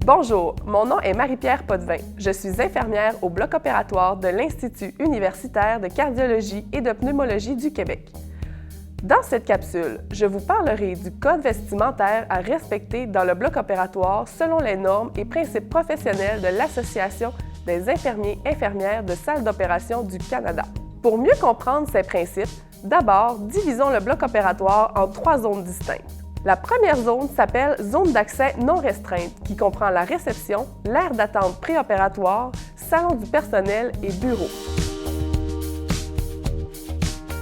Bonjour, mon nom est Marie-Pierre Potvin. Je suis infirmière au bloc opératoire de l'Institut universitaire de cardiologie et de pneumologie du Québec. Dans cette capsule, je vous parlerai du code vestimentaire à respecter dans le bloc opératoire selon les normes et principes professionnels de l'Association des infirmiers et infirmières de salles d'opération du Canada. Pour mieux comprendre ces principes, d'abord, divisons le bloc opératoire en 3 zones distinctes. La première zone s'appelle zone d'accès non restreinte, qui comprend la réception, l'aire d'attente préopératoire, salon du personnel et bureau.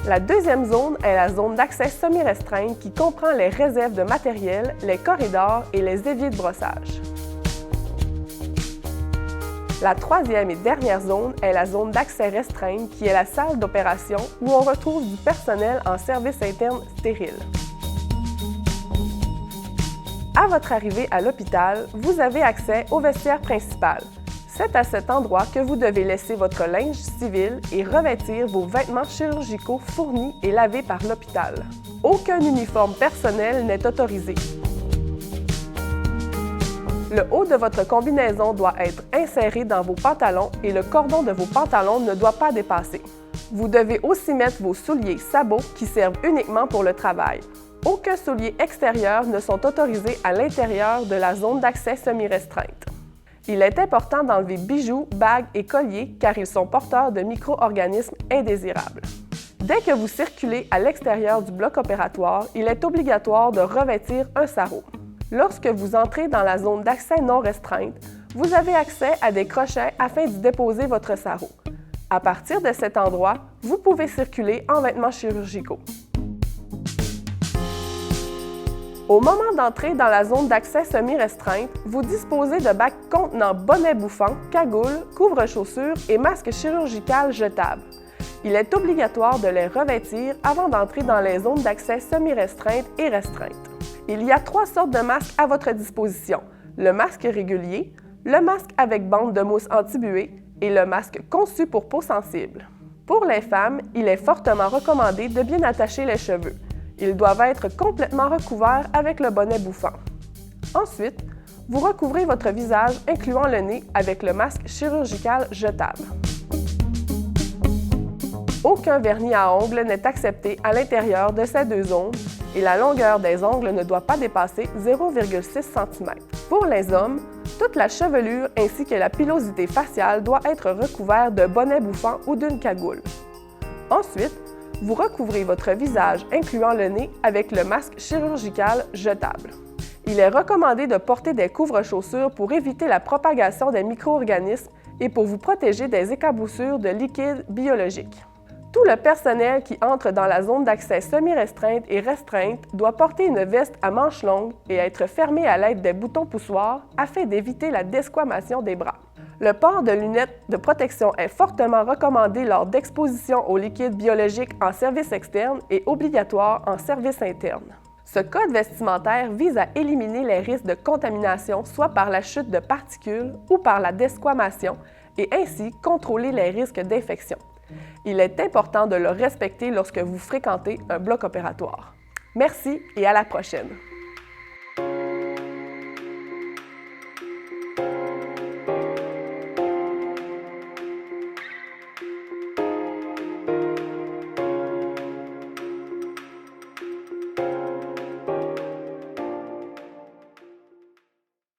La deuxième zone est la zone d'accès semi-restreinte qui comprend les réserves de matériel, les corridors et les éviers de brossage. La troisième et dernière zone est la zone d'accès restreinte qui est la salle d'opération où on retrouve du personnel en service interne stérile. À votre arrivée à l'hôpital, vous avez accès au vestiaire principal. C'est à cet endroit que vous devez laisser votre linge civil et revêtir vos vêtements chirurgicaux fournis et lavés par l'hôpital. Aucun uniforme personnel n'est autorisé. Le haut de votre combinaison doit être inséré dans vos pantalons et le cordon de vos pantalons ne doit pas dépasser. Vous devez aussi mettre vos souliers sabots qui servent uniquement pour le travail. Aucun soulier extérieur ne sont autorisés à l'intérieur de la zone d'accès semi-restreinte. Il est important d'enlever bijoux, bagues et colliers car ils sont porteurs de micro-organismes indésirables. Dès que vous circulez à l'extérieur du bloc opératoire, il est obligatoire de revêtir un sarrau. Lorsque vous entrez dans la zone d'accès non restreinte, vous avez accès à des crochets afin d'y déposer votre sarrau. À partir de cet endroit, vous pouvez circuler en vêtements chirurgicaux. Au moment d'entrer dans la zone d'accès semi-restreinte, vous disposez de bacs contenant bonnet bouffant, cagoule, couvre-chaussures et masque chirurgical jetable. Il est obligatoire de les revêtir avant d'entrer dans les zones d'accès semi-restreintes et restreintes. Il y a 3 sortes de masques à votre disposition, le masque régulier, le masque avec bande de mousse anti-buée et le masque conçu pour peau sensible. Pour les femmes, il est fortement recommandé de bien attacher les cheveux. Ils doivent être complètement recouverts avec le bonnet bouffant. Ensuite, vous recouvrez votre visage, incluant le nez, avec le masque chirurgical jetable. Aucun vernis à ongles n'est accepté à l'intérieur de ces 2 zones et la longueur des ongles ne doit pas dépasser 0,6 cm. Pour les hommes, toute la chevelure ainsi que la pilosité faciale doit être recouverte de bonnet bouffant ou d'une cagoule. Ensuite, vous recouvrez votre visage, incluant le nez, avec le masque chirurgical jetable. Il est recommandé de porter des couvre-chaussures pour éviter la propagation des micro-organismes et pour vous protéger des éclaboussures de liquide biologique. Tout le personnel qui entre dans la zone d'accès semi-restreinte et restreinte doit porter une veste à manches longues et être fermée à l'aide des boutons poussoirs afin d'éviter la desquamation des bras. Le port de lunettes de protection est fortement recommandé lors d'exposition aux liquides biologiques en service externe et obligatoire en service interne. Ce code vestimentaire vise à éliminer les risques de contamination soit par la chute de particules ou par la desquamation et ainsi contrôler les risques d'infection. Il est important de le respecter lorsque vous fréquentez un bloc opératoire. Merci et à la prochaine!